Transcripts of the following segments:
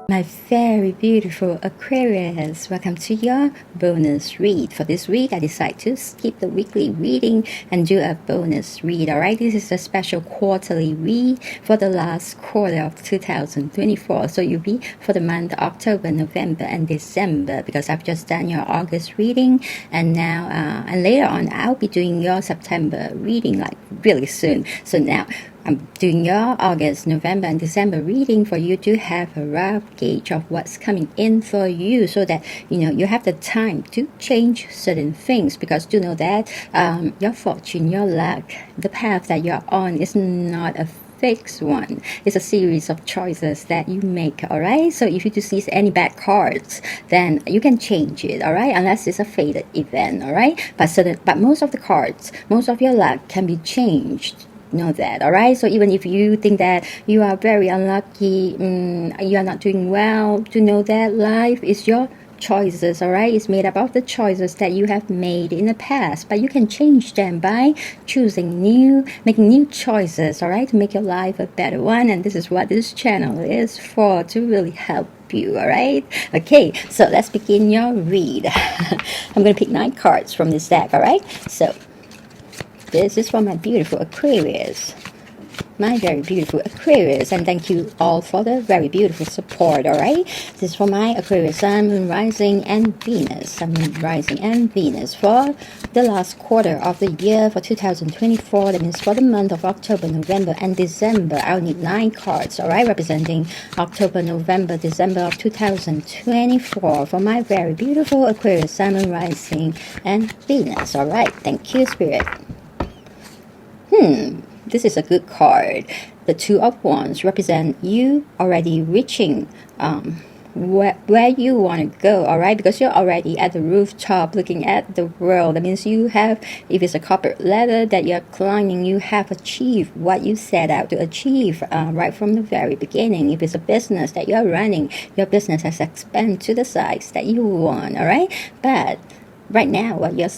My very beautiful Aquarius, welcome to your bonus read. For this week, I decided to skip the weekly reading and do a bonus read. Alright, this is a special quarterly read for the last quarter of 2024. So you'll be for the month October, November, and December, because I've just done your August reading, and now and later on I'll be doing your September reading like really soon. So now I'm doing your August, November, and December reading for you to have a rough gauge of what's coming in for you, so that you have the time to change certain things, because you know that your fortune, your luck, the path that you're on is not a fixed one. It's a series of choices that you make. All right, so if you do see any bad cards, then you can change it. All right, unless it's a fated event. All right, but most of the cards, most of your luck can be changed. Know that. All right, so even if you think that you are very unlucky, you are not doing well, to know that life is your choices. All right, it's made up of the choices that you have made in the past, but you can change them by making new choices. All right, to make your life a better one. And this is what this channel is for, to really help you. All right, okay, so let's begin your read. I'm going to pick 9 cards from this deck. All right, so this is for my beautiful Aquarius, my very beautiful Aquarius, and thank you all for the very beautiful support. All right, this is for my Aquarius Sun, Moon, Rising, and Venus. Sun, Moon, Rising, and Venus for the last quarter of the year for 2024. That means for the month of October, November, and December. I'll need 9 cards. All right, representing October, November, December of 2024 for my very beautiful Aquarius Sun, Moon, Rising, and Venus. All right, thank you, Spirit. This is a good card. The Two of Wands represent you already reaching where you want to go. All right, because you're already at the rooftop looking at the world. That means you have, if it's a corporate ladder that you're climbing, you have achieved what you set out to achieve right from the very beginning. If it's a business that you're running, your business has expanded to the size that you want. All right, but right now you're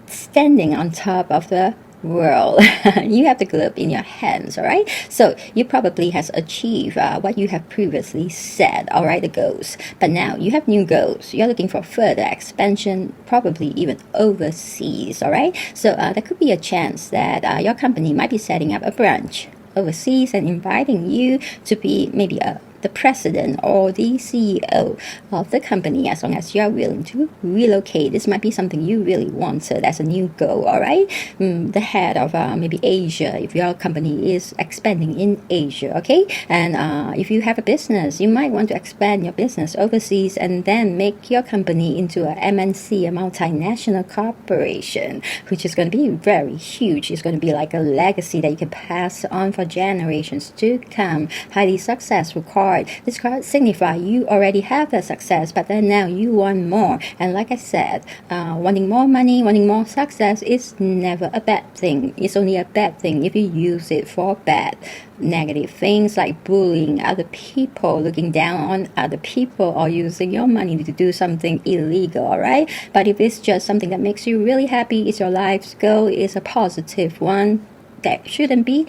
standing on top of the world. You have the globe in your hands. All right, so you probably has achieved what you have previously said. All right, the goals, but now you have new goals. You're looking for further expansion, probably even overseas. All right, so there could be a chance that your company might be setting up a branch overseas and inviting you to be maybe the president or the CEO of the company, as long as you are willing to relocate. This might be something you really wanted as a new goal. All right, the head of maybe Asia, if your company is expanding in Asia. Okay, and if you have a business, you might want to expand your business overseas and then make your company into a MNC, a multinational corporation, which is going to be very huge. It's going to be like a legacy that you can pass on for generations to come. Highly successful card. This card signifies you already have that success, but then now you want more. And like I said, wanting more money, wanting more success is never a bad thing. It's only a bad thing if you use it for bad, negative things like bullying other people, looking down on other people, or using your money to do something illegal. All right, but if it's just something that makes you really happy, it's your life's goal, it's a positive one, that shouldn't be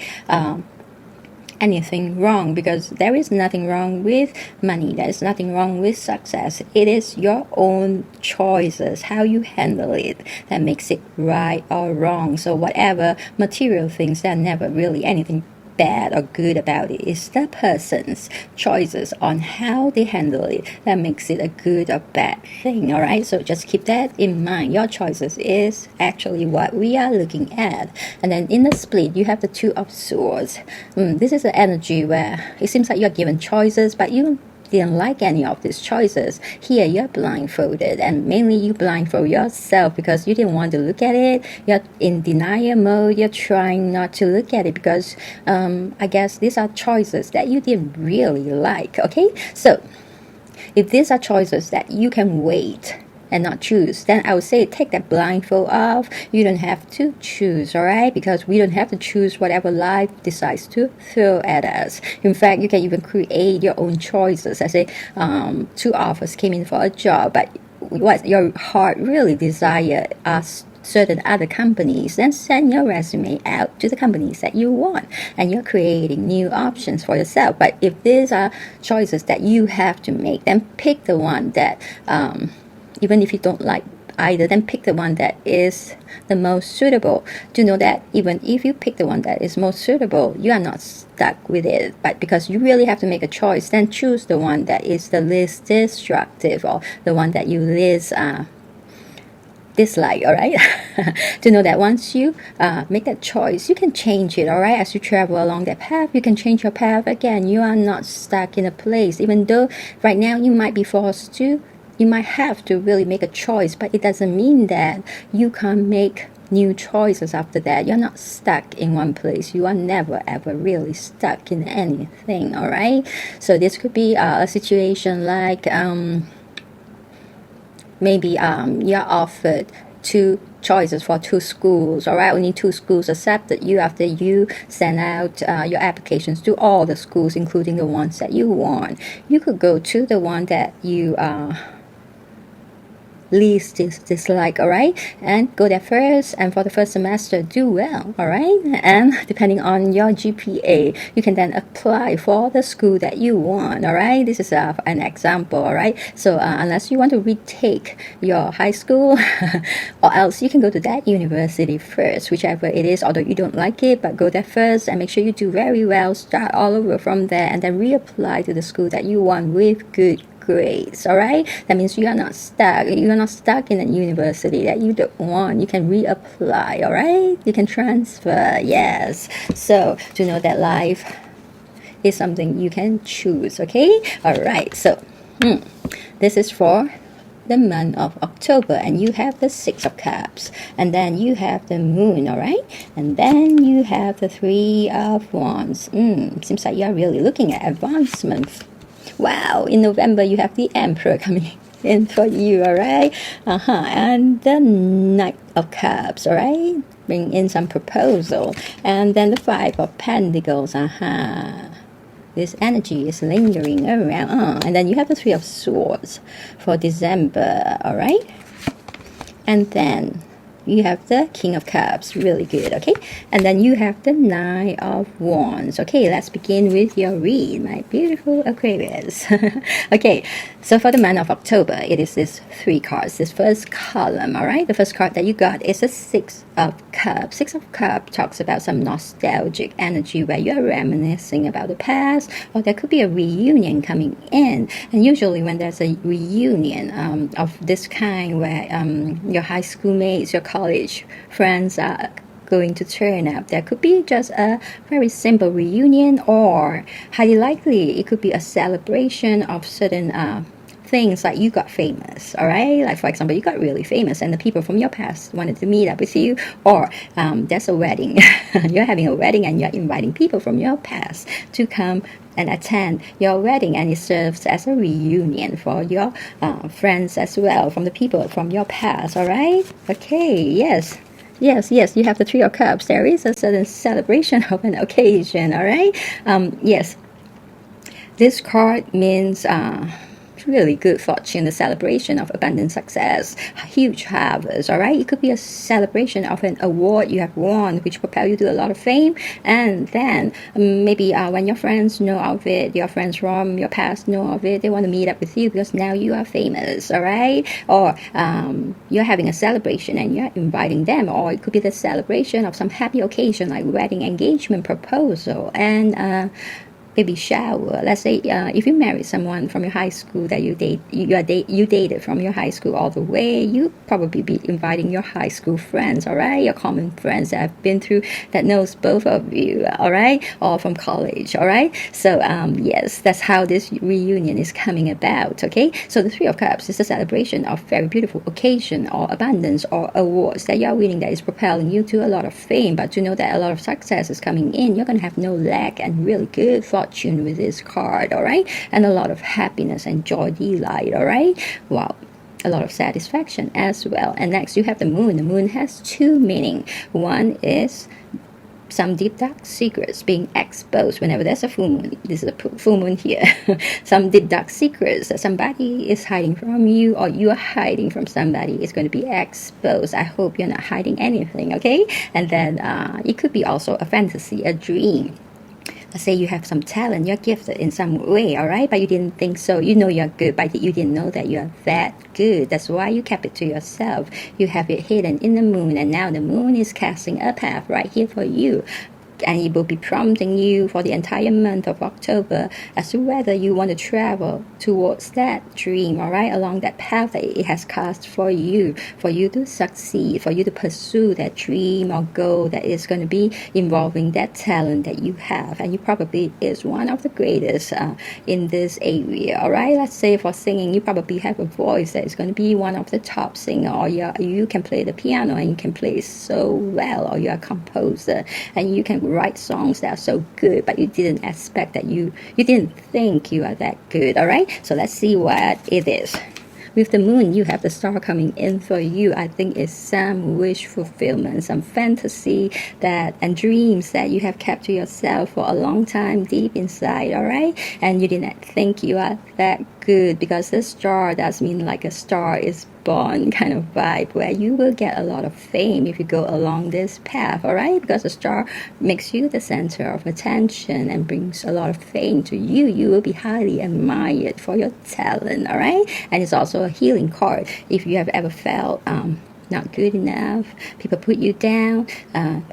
anything wrong, because there is nothing wrong with money. There is nothing wrong with success. It is your own choices, how you handle it, that makes it right or wrong. So whatever material things, there are never really anything bad or good about it. It's the person's choices on how they handle it that makes it a good or bad thing. All right, so just keep that in mind. Your choices is actually what we are looking at. And then in the split, you have the Two of Swords. This is an energy where it seems like you're given choices, but you didn't like any of these choices. Here you're blindfolded, and mainly you blindfold yourself because you didn't want to look at it. You're in denial mode. You're trying not to look at it because I guess these are choices that you didn't really like. Okay, so if these are choices that you can wait and not choose, then I would say take that blindfold off. You don't have to choose, all right? Because we don't have to choose whatever life decides to throw at us. In fact, you can even create your own choices. I say 2 offers came in for a job, but what your heart really desire us certain other companies, then send your resume out to the companies that you want, and you're creating new options for yourself. But if these are choices that you have to make, then pick the one that even if you don't like either, then pick the one that is the most suitable. To know that even if you pick the one that is most suitable, you are not stuck with it. But because you really have to make a choice, then choose the one that is the least destructive, or the one that you least dislike. All right. To know that once you make that choice, you can change it. All right, as you travel along that path, you can change your path again. You are not stuck in a place, even though right now you might be forced to, you might have to really make a choice, but it doesn't mean that you can't make new choices after that. You're not stuck in one place. You are never ever really stuck in anything. All right, so this could be a situation like maybe you're offered two choices for two schools. All right, only two schools accepted you after you send out your applications to all the schools, including the ones that you want. You could go to the one that you least dislike. All right, and go there first, and for the first semester do well. All right, and depending on your GPA, you can then apply for the school that you want. All right, this is an example. All right, so unless you want to retake your high school or else you can go to that university first, whichever it is, although you don't like it, but go there first and make sure you do very well, start all over from there, and then reapply to the school that you want with good grades. All right, that means you are not stuck. You are not stuck in a university that you don't want. You can reapply. All right, you can transfer. Yes, so to know that life is something you can choose. Okay, all right, so this is for the month of October, and you have the Six of Cups, and then you have the Moon. All right, and then you have the Three of Wands. Seems like you're really looking at advancement. Wow, in November you have the Emperor coming in for you. All right, and the Knight of Cups. All right, bring in some proposal, and then the Five of Pentacles. This energy is lingering around. And then you have the Three of Swords for December. All right, and then you have the King of Cups, really good. Okay, and then you have the Nine of Wands. Okay, let's begin with your read, my beautiful Aquarius. Okay, so for the month of October, it is this three cards, this first column. All right, the first card that you got is a Six of Cups. Six of Cups talks about some nostalgic energy where you're reminiscing about the past, or there could be a reunion coming in. And usually when there's a reunion of this kind, where your high school mates, your college friends are going to turn up, there could be just a very simple reunion, or highly likely it could be a celebration of certain things, like you got famous. All right, like for example, you got really famous and the people from your past wanted to meet up with you, or there's a wedding. You're having a wedding and you're inviting people from your past to come and attend your wedding, and it serves as a reunion for your friends as well, from the people from your past. All right, okay, yes, you have the Three of Cups. There is a certain celebration of an occasion. All right, yes, this card means really good fortune, the celebration of abundant success, huge harvest. All right, it could be a celebration of an award you have won, which propel you to a lot of fame, and then maybe when your friends know of it, your friends from your past know of it, they want to meet up with you because now you are famous. All right, or you're having a celebration and you're inviting them, or it could be the celebration of some happy occasion like wedding, engagement, proposal, and baby shower. Let's say if you marry someone from your high school that you dated from your high school all the way, you probably be inviting your high school friends. All right, your common friends that have been through, that knows both of you. All right, or from college. All right, so yes, that's how this reunion is coming about. Okay, so the Three of Cups is a celebration of very beautiful occasion or abundance or awards that you're winning, that is propelling you to a lot of fame. But to know that a lot of success is coming in, you're gonna have no lack and really good fortune with this card. All right, and a lot of happiness and joy, delight. All right, wow, a lot of satisfaction as well. And next you have the Moon. The Moon has two meaning. One is some deep dark secrets being exposed whenever there's a full moon. This is a full moon here. Some deep dark secrets that somebody is hiding from you, or you are hiding from somebody, is going to be exposed. I hope you're not hiding anything, okay? And then it could be also a fantasy, a dream. Let's say you have some talent, you're gifted in some way, all right? But you didn't think so. You know you're good, but you didn't know that you're that good. That's why you kept it to yourself. You have it hidden in the moon, and now the moon is casting a path right here for you. And it will be prompting you for the entire month of October as to whether you want to travel towards that dream, all right, along that path that it has cast for you to succeed, for you to pursue that dream or goal that is going to be involving that talent that you have. And you probably is one of the greatest in this area, all right? Let's say for singing, you probably have a voice that is going to be one of the top singer, or you can play the piano and you can play so well, or you're a composer and you can write songs that are so good, but you didn't expect that you didn't think you are that good, all right? So let's see what it is. With the moon, you have the star coming in for you. I think it's some wish fulfillment, some fantasy and dreams that you have kept to yourself for a long time deep inside, all right? And you didn't think you are that good, because the star does mean like a star is born kind of vibe, where you will get a lot of fame if you go along this path, all right? Because the star makes you the center of attention and brings a lot of fame to you. You will be highly admired for your talent, all right? And it's also a healing card. If you have ever felt not good enough, people put you down,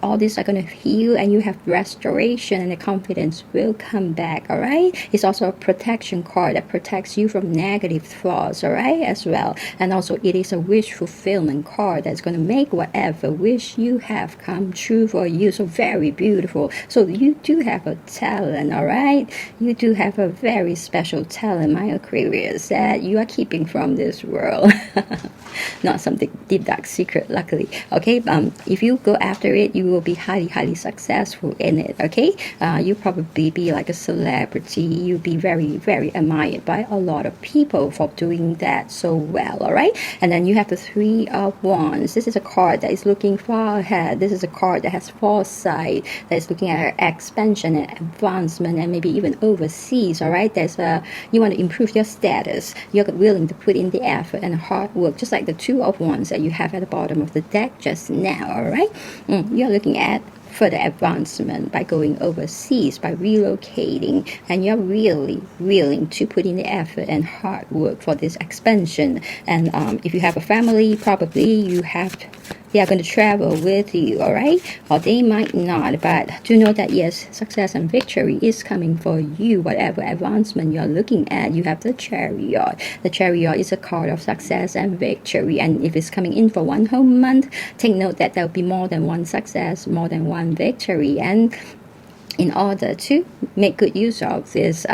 all these are going to heal, and you have restoration, and the confidence will come back, all right? It's also a protection card that protects you from negative thoughts, all right, as well. And also it is a wish fulfillment card that's going to make whatever wish you have come true for you. So very beautiful. So you do have a talent, all right? You do have a very special talent, my Aquarius, that you are keeping from this world. Not something deep dark secret, luckily, okay? If you go after it, you will be highly successful in it, okay? You probably be like a celebrity. You'll be very admired by a lot of people for doing that so well, all right? And then you have the Three of Wands. This is a card that is looking far ahead. This is a card that has foresight, that is looking at expansion and advancement, and maybe even overseas, all right? You want to improve your status. You're willing to put in the effort and hard work, just like the Two of Wands that you have at the bottom of the deck just now, all right? You're looking at further advancement by going overseas, by relocating, and you're really willing to put in the effort and hard work for this expansion. And if you have a family, probably they are going to travel with you, all right? Or they might not, but do know that yes, success and victory is coming for you. Whatever advancement you're looking at, you have the Chariot. The Chariot is a card of success and victory, and if it's coming in for one whole month, take note that there'll be more than one success, more than one victory. And in order to make good use of this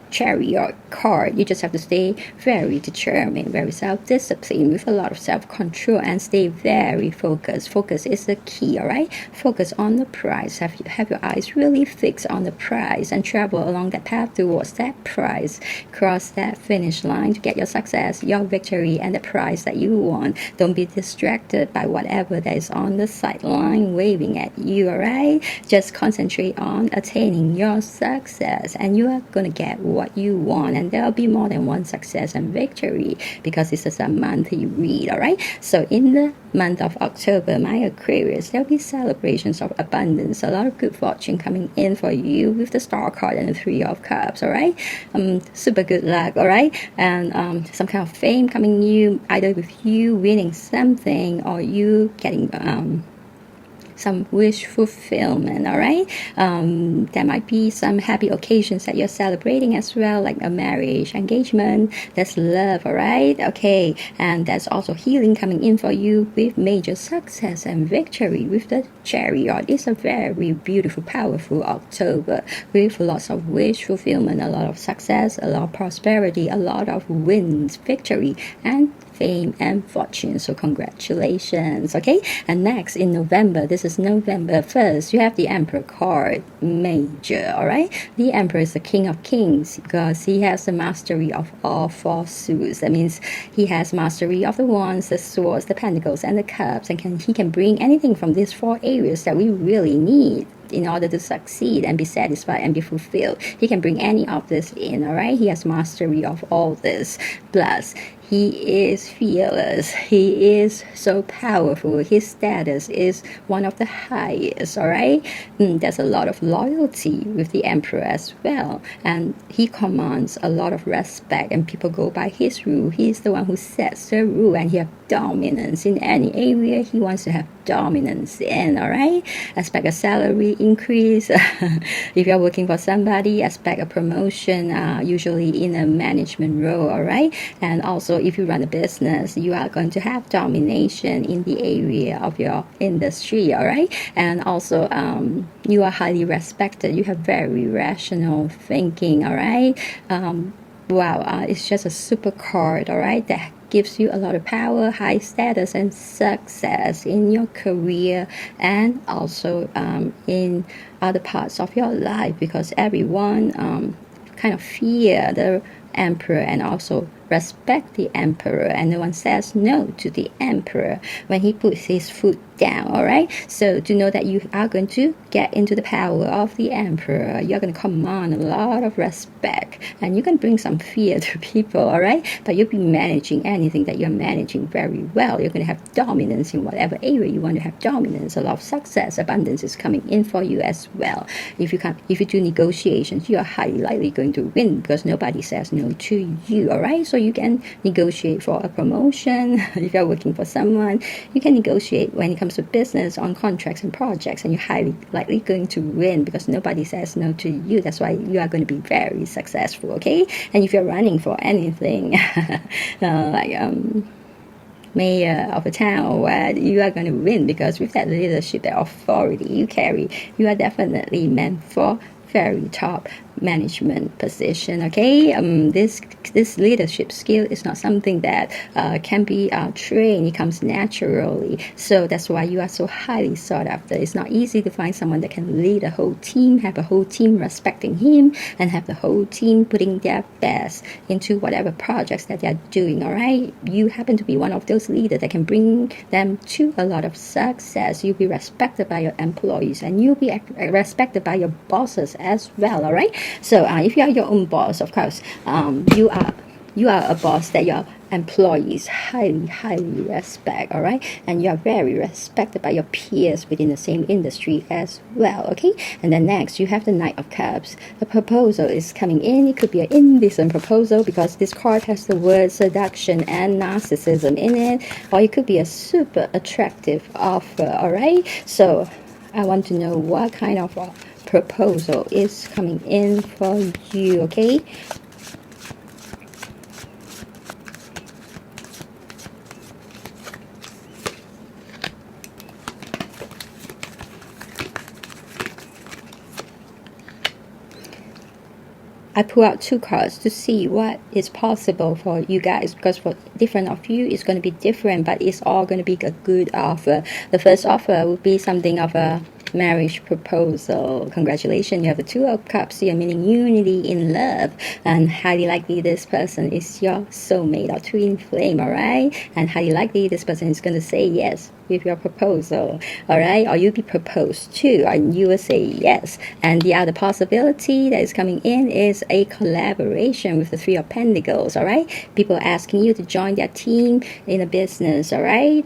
Chariot card, you just have to stay very determined, very self-disciplined, with a lot of self-control, and stay very focused. Focus is the key, all right? Focus on the prize. Have your eyes really fixed on the prize, and travel along that path towards that prize. Cross that finish line to get your success, your victory, and the prize that you want. Don't be distracted by whatever that is on the sideline waving at you, all right? Just concentrate on attaining your success, and you are going to get what you want, and there'll be more than one success and victory, because this is a monthly read, all right? So in the month of October, my Aquarius, there'll be celebrations of abundance, a lot of good fortune coming in for you with the Star card and the Three of Cups, all right? Super good luck, all right? And some kind of fame coming you, either with you winning something or you getting some wish fulfillment, all right? There might be some happy occasions that you're celebrating as well, like a marriage, engagement. That's love, all right? Okay, and there's also healing coming in for you with major success and victory with the Chariot. It's a very beautiful, powerful October with lots of wish fulfillment, a lot of success, a lot of prosperity, a lot of wins, victory, and fame and fortune. So congratulations. Okay, and next in November, this is November 1st, you have the Emperor card, major. All right, the Emperor is the King of Kings because he has the mastery of all four suits. That means he has mastery of the wands, the swords, the pentacles, and the cups, and he can bring anything from these four areas that we really need in order to succeed and be satisfied and be fulfilled. He can bring any of this in. All right, he has mastery of all this. Plus, he is fearless. He is so powerful. His status is one of the highest. All right, there's a lot of loyalty with the Emperor as well, and he commands a lot of respect, and people go by his rule. He's the one who sets the rule, and he has dominance in any area he wants to have dominance in. All right, expect a salary increase. If you're working for somebody, expect a promotion, usually in a management role. All right, and also if you run a business, you are going to have domination in the area of your industry. All right, and also you are highly respected. You have very rational thinking. All right, wow, it's just a super card. All right, that gives you a lot of power, high status, and success in your career, and also in other parts of your life, because everyone kind of fear the Emperor and also respect the Emperor, and no one says no to the Emperor when he puts his foot down. All right, so to know that you are going to get into the power of the Emperor, you're going to command a lot of respect, and you can bring some fear to people. All right, but you'll be managing anything that you're managing very well. You're going to have dominance in whatever area you want to have dominance. A lot of success, abundance is coming in for you as well. If you do negotiations, you are highly likely going to win because nobody says no to you. All right, so you can negotiate for a promotion. If you're working for someone, you can negotiate when it comes to business on contracts and projects, and you're highly likely going to win because nobody says no to you. That's why you are going to be very successful. Okay, and if you're running for anything mayor of a town, where you are going to win because with that leadership, that authority you carry, you are definitely meant for very top management position. Okay, this leadership skill is not something that can be trained. It comes naturally, so that's why you are so highly sought after. It's not easy to find someone that can lead a whole team, have a whole team respecting him, and have the whole team putting their best into whatever projects that they're doing. All right, you happen to be one of those leaders that can bring them to a lot of success. You'll be respected by your employees, and you'll be respected by your bosses as well. All right, so if you are your own boss, of course, you are a boss that your employees highly respect. All right, and you are very respected by your peers within the same industry as well. Okay, and then next you have the Knight of Cups. The proposal is coming in. It could be an indecent proposal because this card has the word seduction and narcissism in it, or it could be a super attractive offer. All right, so I want to know what kind of proposal is coming in for you. Okay, I pull out two cards to see what is possible for you guys, because for different of you it's going to be different, but it's all going to be a good offer. The first offer would be something of a marriage proposal. Congratulations, you have the Two of Cups here, meaning unity in love, and highly likely this person is your soulmate or twin flame. All right, and highly likely this person is going to say yes with your proposal. All right, or you'll be proposed to and you will say yes. And the other possibility that is coming in is a collaboration with the Three of Pentacles. All right, people asking you to join their team in a business. All right,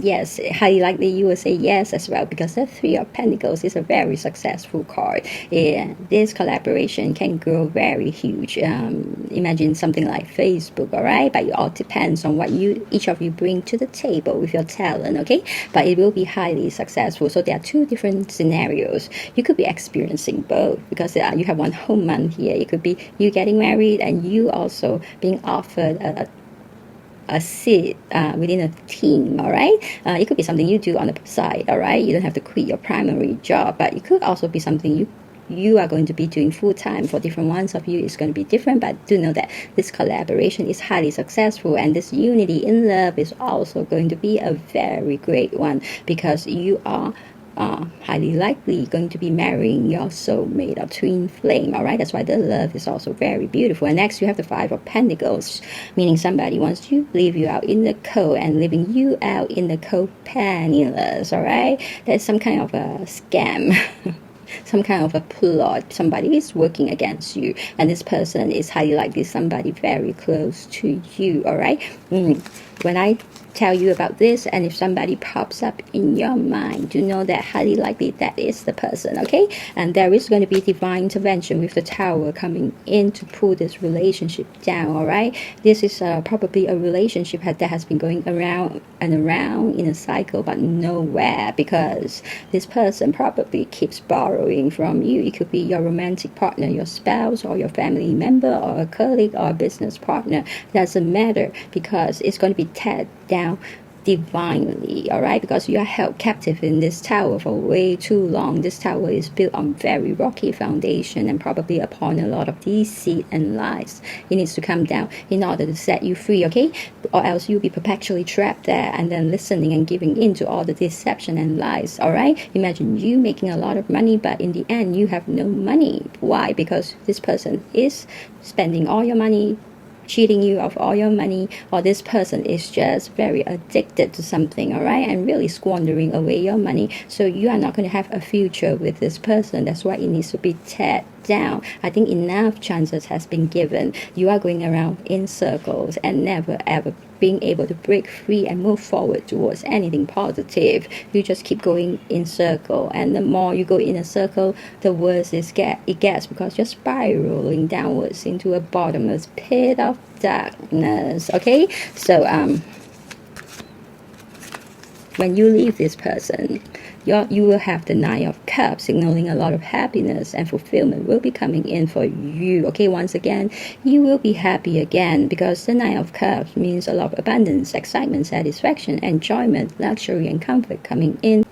yes, highly likely you will say yes as well, because the Three of Pentacles is a very successful card. This collaboration can grow very huge. Imagine something like Facebook. All right, but it all depends on what each of you bring to the table with your talent. Okay, but it will be highly successful. So there are two different scenarios. You could be experiencing both, because you have one whole month here. It could be you getting married and you also being offered a seat within a team. All right, it could be something you do on the side. All right, you don't have to quit your primary job, but it could also be something you you are going to be doing full-time. For different ones of you, it's going to be different, but do know that this collaboration is highly successful, and this unity in love is also going to be a very great one, because you are highly likely going to be marrying your soulmate or twin flame. All right, that's why the love is also very beautiful. And next you have the Five of Pentacles, meaning somebody wants to leave you out in the cold and leaving you out in the cold penniless. All right, there's some kind of a scam. Some kind of a plot. Somebody is working against you, and this person is highly likely somebody very close to you. All right, when I tell you about this, and if somebody pops up in your mind, do know that highly likely that is the person. Okay, and there is going to be divine intervention with the Tower coming in to pull this relationship down. All right, this is probably a relationship that has been going around and around in a cycle but nowhere, because this person probably keeps borrowing from you. It could be your romantic partner, your spouse, or your family member, or a colleague, or a business partner. Doesn't matter, because it's going to be teared down divinely. All right, because you are held captive in this tower for way too long. This tower is built on very rocky foundation, and probably upon a lot of deceit and lies. It needs to come down in order to set you free. Okay, or else you'll be perpetually trapped there, and then listening and giving in to all the deception and lies. All right, imagine you making a lot of money, but in the end you have no money. Why? Because this person is spending all your money, cheating you of all your money, or this person is just very addicted to something, all right, and really squandering away your money. So you are not going to have a future with this person. That's why it needs to be teared down. I think enough chances has been given. You are going around in circles and never ever being able to break free and move forward towards anything positive. You just keep going in circle, and the more you go in a circle, the worse it gets, because you're spiraling downwards into a bottomless pit of darkness. Okay, so when you leave this person, you will have the Nine of Cups, signaling a lot of happiness and fulfillment will be coming in for you. Okay, once again, you will be happy again, because the Nine of Cups means a lot of abundance, excitement, satisfaction, enjoyment, luxury, and comfort coming in.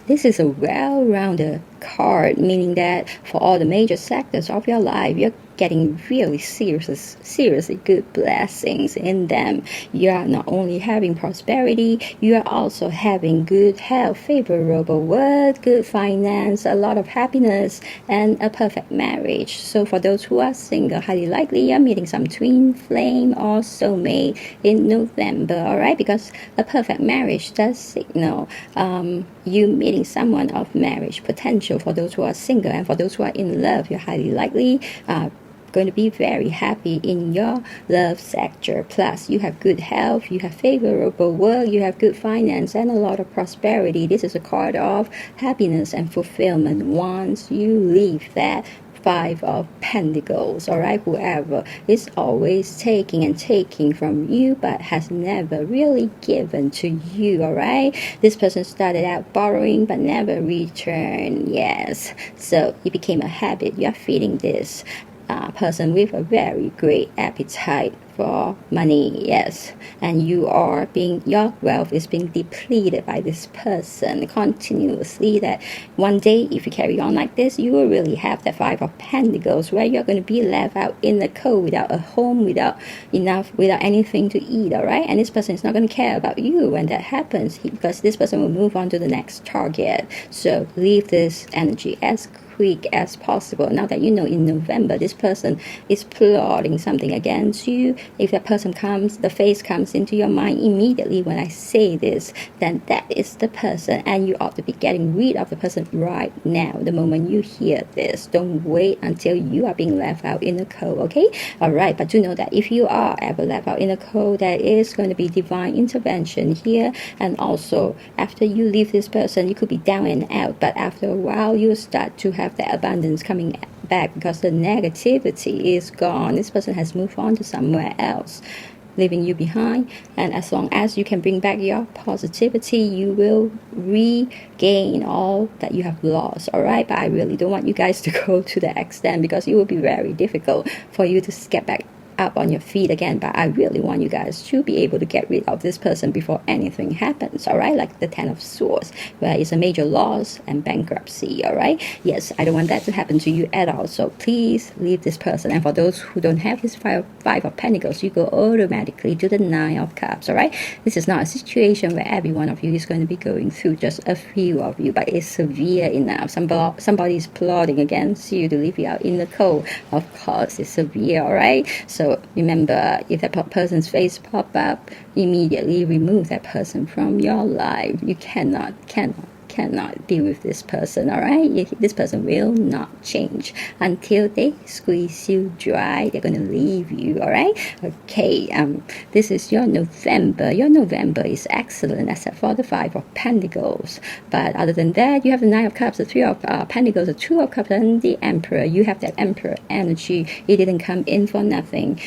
This is a well-rounded card, meaning that for all the major sectors of your life, you're getting really seriously good blessings in them. You are not only having prosperity, you are also having good health, favorable work, good finance, a lot of happiness, and a perfect marriage. So for those who are single, highly likely you're meeting some twin flame or soulmate in November. All right, because a perfect marriage does signal you meeting someone of marriage potential. For those who are single, and for those who are in love, you're highly likely going to be very happy in your love sector. Plus, you have good health, you have favorable work, you have good finance, and a lot of prosperity. This is a card of happiness and fulfillment once you leave that Five of Pentacles. All right, whoever is always taking and taking from you but has never really given to you. All right, this person started out borrowing but never returned. Yes, so it became a habit. You're feeding this person with a very great appetite for money. Yes, and your wealth is being depleted by this person continuously, that one day if you carry on like this, you will really have that Five of Pentacles, where you're going to be left out in the cold without a home, without anything to eat. All right, and this person is not going to care about you when that happens, because this person will move on to the next target. So leave this energy as quick as possible. Now that you know in November this person is plotting something against you, if that person comes, the face comes into your mind immediately when I say this, then that is the person, and you ought to be getting rid of the person right now, the moment you hear this. Don't wait until you are being left out in the cold. Okay, all right, but do know that if you are ever left out in the cold, there is going to be divine intervention here. And also, after you leave this person, you could be down and out, but after a while you start to have that abundance coming back, because the negativity is gone. This person has moved on to somewhere else, leaving you behind. And as long as you can bring back your positivity, you will regain all that you have lost. All right, but I really don't want you guys to go to the extent, because it will be very difficult for you to get back up on your feet again, but I really want you guys to be able to get rid of this person before anything happens, all right? Like the Ten of Swords, where it's a major loss and bankruptcy, all right? Yes, I don't want that to happen to you at all, so please leave this person. And for those who don't have this five of Pentacles, you go automatically to the Nine of Cups, all right? This is not a situation where every one of you is going to be going through, just a few of you, but it's severe enough. Somebody is plotting against you to leave you out in the cold. Of course, it's severe, all right? So remember, if that person's face pop up, immediately remove that person from your life. You cannot deal with this person, all right? This person will not change until they squeeze you dry. They're going to leave you, all right? Okay, this is your November. Your November is excellent, except for the Five of Pentacles. But other than that, you have the Nine of Cups, the Three of Pentacles, the Two of Cups, and the Emperor. You have that Emperor energy. It didn't come in for nothing.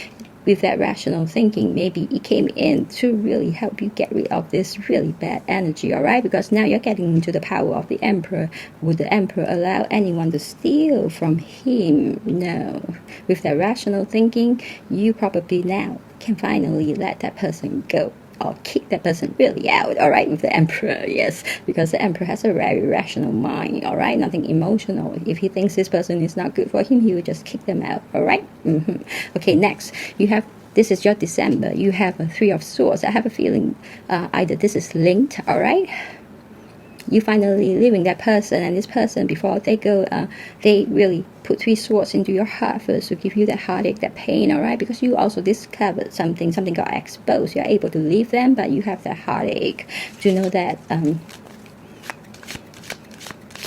With that rational thinking, maybe it came in to really help you get rid of this really bad energy, all right? Because now you're getting into the power of the Emperor. Would the Emperor allow anyone to steal from him? No. With that rational thinking, you probably now can finally let that person go, or kick that person really out, all right, with the Emperor, yes, because the Emperor has a very rational mind, all right, nothing emotional. If he thinks this person is not good for him, he will just kick them out, all right? Okay, next, you have, this is your December. You have a Three of Swords. I have a feeling either this is linked, all right? You finally leaving that person, and this person, before they go, they really put three swords into your heart first to give you that heartache, that pain, all right? Because you also discovered something got exposed. You're able to leave them, but you have that heartache. Do you know that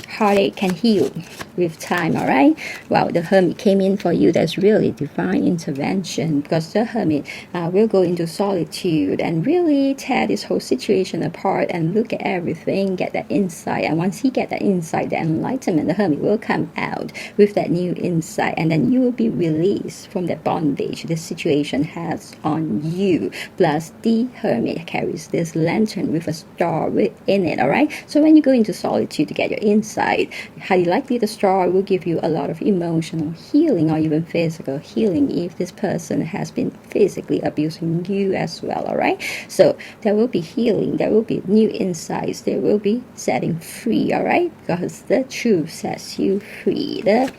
heartache can heal with time, all right? Well, the Hermit came in for you. That's really divine intervention, because the Hermit will go into solitude and really tear this whole situation apart and look at everything, get that insight. And once he get that insight, the enlightenment, the Hermit will come out with that new insight, and then you will be released from that bondage this situation has on you. Plus, the Hermit carries this lantern with a star within it, all right? So when you go into solitude to get your insight, highly likely the star will give you a lot of emotional healing, or even physical healing if this person has been physically abusing you as well, all right? So there will be healing, there will be new insights, there will be setting free, all right? Because the truth sets you free. The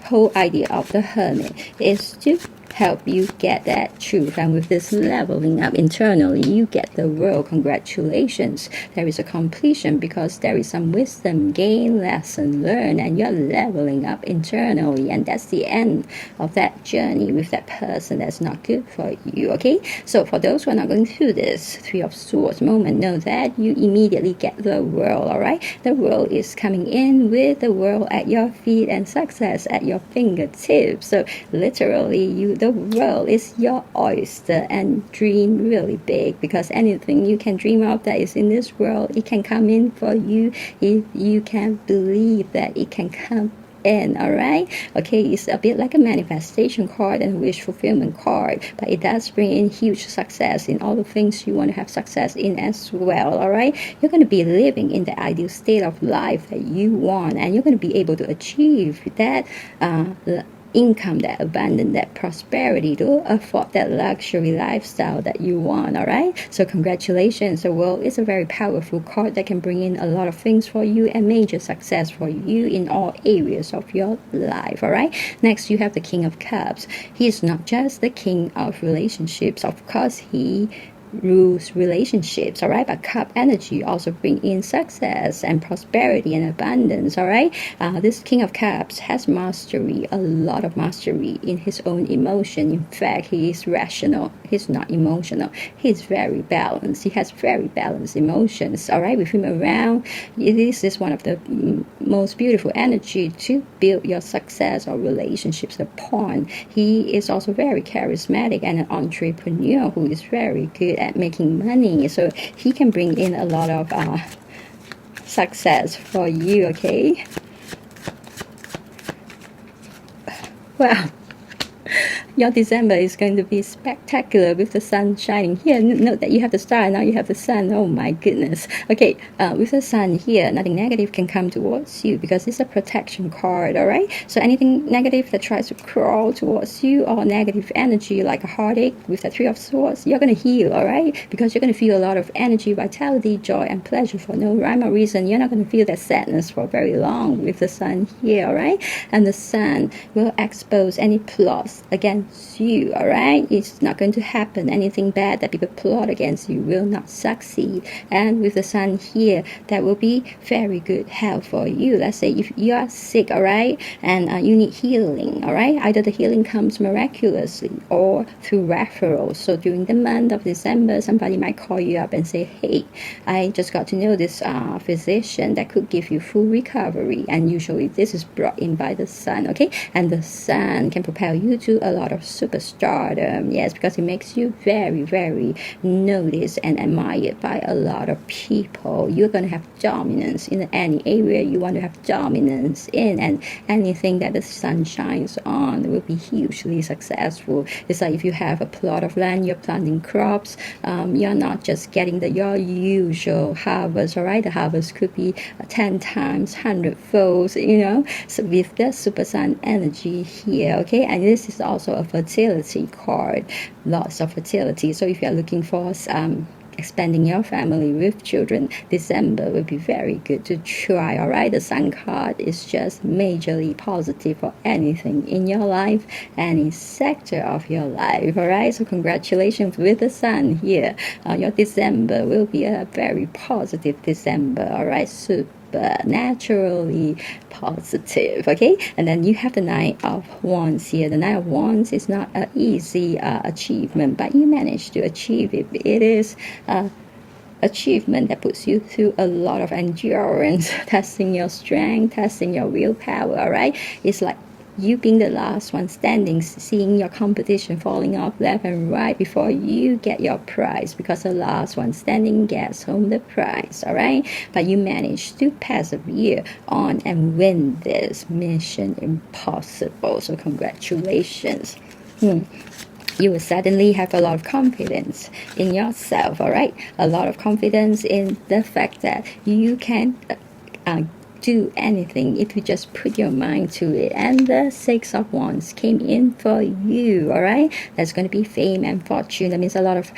whole idea of the Hermit is to help you get that truth, and with this leveling up internally, you get the world. Congratulations, there is a completion, because there is some wisdom gained, lesson learned, and you're leveling up internally, and that's the end of that journey with that person that's not good for you, okay? So for those who are not going through this Three of Swords moment, know that you immediately get the world, all right? The world is coming in with the world at your feet and success at your fingertips. So literally, the world is your oyster, and dream really big, because anything you can dream of that is in this world, it can come in for you if you can believe that it can come in, all right? Okay, it's a bit like a manifestation card and a wish fulfillment card, but it does bring in huge success in all the things you want to have success in as well, all right? You're going to be living in the ideal state of life that you want, and you're going to be able to achieve that income, that abundance, that prosperity, to afford that luxury lifestyle that you want, all right? So congratulations. The world is a very powerful card that can bring in a lot of things for you and major success for you in all areas of your life, all right? Next, you have the King of Cups. He is not just the king of relationships. Of course, he rules relationships, all right? But cup energy also bring in success and prosperity and abundance, all right? This King of Cups has mastery, a lot of mastery in his own emotion. In fact, he is rational. He's not emotional. He's very balanced. He has very balanced emotions, all right? With him around, this is one of the most beautiful energy to build your success or relationships upon. He is also very charismatic and an entrepreneur who is very good at making money, so he can bring in a lot of success for you, okay? Well, Your December is going to be spectacular with the sun shining here. Note that you have the star, now you have the sun. Oh my goodness. Okay, with the sun here, nothing negative can come towards you because it's a protection card, all right? So anything negative that tries to crawl towards you, or negative energy like a heartache with the Three of Swords, you're going to heal, all right? Because you're going to feel a lot of energy, vitality, joy, and pleasure for no rhyme or reason. You're not going to feel that sadness for very long with the sun here, all right? And the sun will expose any plots against you, all right? It's not going to happen. Anything bad that people plot against you will not succeed. And with the sun here, that will be very good help for you. Let's say if you are sick, all right, and you need healing, all right? Either the healing comes miraculously or through referrals. So during the month of December, somebody might call you up and say, hey, I just got to know this physician that could give you full recovery. And usually this is brought in by the sun, okay? And the sun can propel you to a lot of superstardom, yes, because it makes you very, very noticed and admired by a lot of people. You're going to have dominance in any area you want to have dominance in, and anything that the sun shines on will be hugely successful. It's like if you have a plot of land, you're planting crops, you're not just getting your usual harvest, all right? The harvest could be 10 times, 100-fold, you know, so with the super sun energy here, okay? And this is also a fertility card, lots of fertility. So if you're looking for expanding your family with children, December will be very good to try, all right? The sun card is just majorly positive for anything in your life, any sector of your life, all right? So congratulations with the sun here. Your December will be a very positive December, all right? Naturally positive, okay? And then you have the Nine of Wands here. The Nine of Wands is not an easy achievement, but you managed to achieve it. It is achievement that puts you through a lot of endurance, testing your strength, testing your willpower, all right? It's like you being the last one standing, seeing your competition falling off left and right before you get your prize, because the last one standing gets home the prize, all right? But you managed to persevere on and win this mission impossible. So congratulations. You will suddenly have a lot of confidence in yourself, all right? A lot of confidence in the fact that you can do anything if you just put your mind to it. And the Six of Wands came in for you, all right? There's going to be fame and fortune. That means a lot of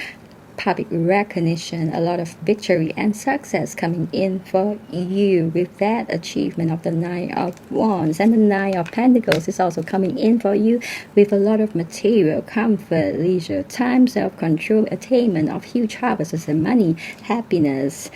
public recognition, a lot of victory and success coming in for you with that achievement of the Nine of Wands. And the Nine of Pentacles is also coming in for you with a lot of material comfort, leisure time, self-control, attainment of huge harvests and money, happiness,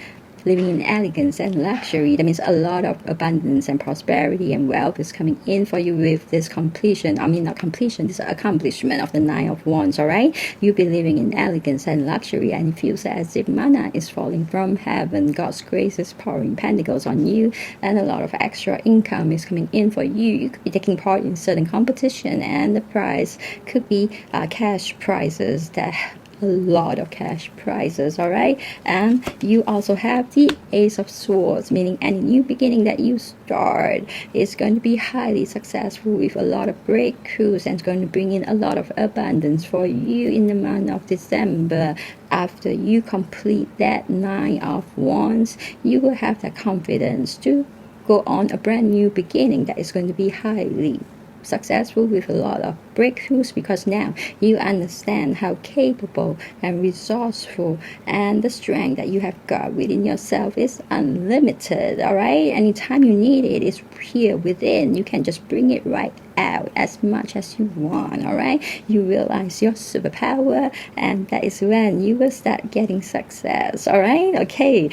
living in elegance and luxury. That means a lot of abundance and prosperity and wealth is coming in for you with this completion. I mean, not completion, this accomplishment of the Nine of Wands, all right? You'll be living in elegance and luxury, and it feels as if manna is falling from heaven. God's grace is pouring pentacles on you, and a lot of extra income is coming in for you. You could be taking part in certain competition, and the prize could be cash prizes, that a lot of cash prizes, all right? And you also have the Ace of Swords, meaning any new beginning that you start is going to be highly successful with a lot of breakthroughs, and it's going to bring in a lot of abundance for you in the month of December. After you complete that Nine of Wands, you will have the confidence to go on a brand new beginning that is going to be highly successful with a lot of breakthroughs, because now you understand how capable and resourceful and the strength that you have got within yourself is unlimited, all right? Anytime you need it, it's here within. You can just bring it right out as much as you want, all right? You realize your superpower, and that is when you will start getting success, all right? Okay,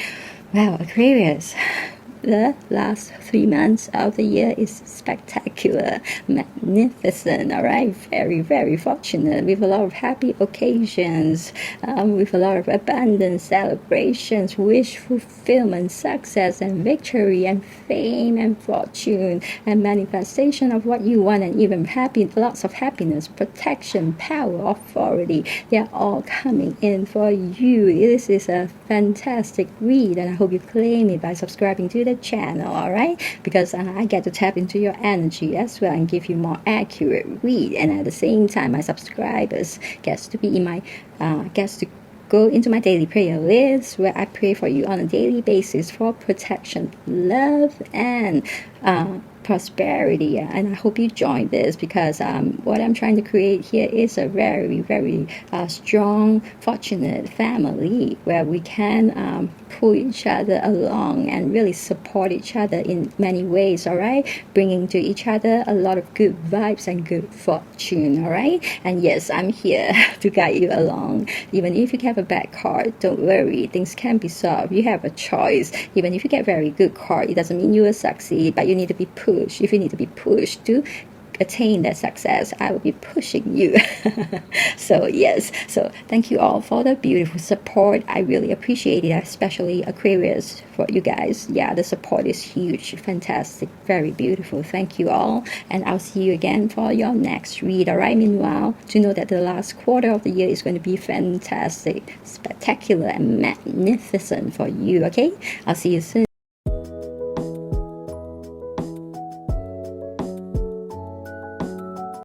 well, Aquarius, the last 3 months of the year is spectacular, magnificent, all right? Very, very fortunate, with a lot of happy occasions, with a lot of abundance, celebrations, wish fulfillment, success and victory, and fame and fortune, and manifestation of what you want, and even lots of happiness, protection, power, authority. They're all coming in for you. This is a fantastic read, and I hope you claim it by subscribing to the the channel, all right? Because I get to tap into your energy as well and give you more accurate read. And at the same time, my subscribers gets to be in my gets to go into my daily prayer list where I pray for you on a daily basis for protection, love, and prosperity. And I hope you join this, because what I'm trying to create here is a very, very strong, fortunate family where we can pull each other along and really support each other in many ways, all right? Bringing to each other a lot of good vibes and good fortune, all right? And yes, I'm here to guide you along. Even if you have a bad card, don't worry, things can be solved. You have a choice. Even if you get very good card, it doesn't mean you will succeed, but you need to be pushed. If you need to be pushed to attain that success, I will be pushing you. So yes, so thank you all for the beautiful support. I really appreciate it, especially Aquarius, for you guys. Yeah, the support is huge, fantastic, very beautiful. Thank you all, and I'll see you again for your next read, all right? Meanwhile, to know that the last quarter of the year is going to be fantastic, spectacular, and magnificent for you, okay? I'll see you soon.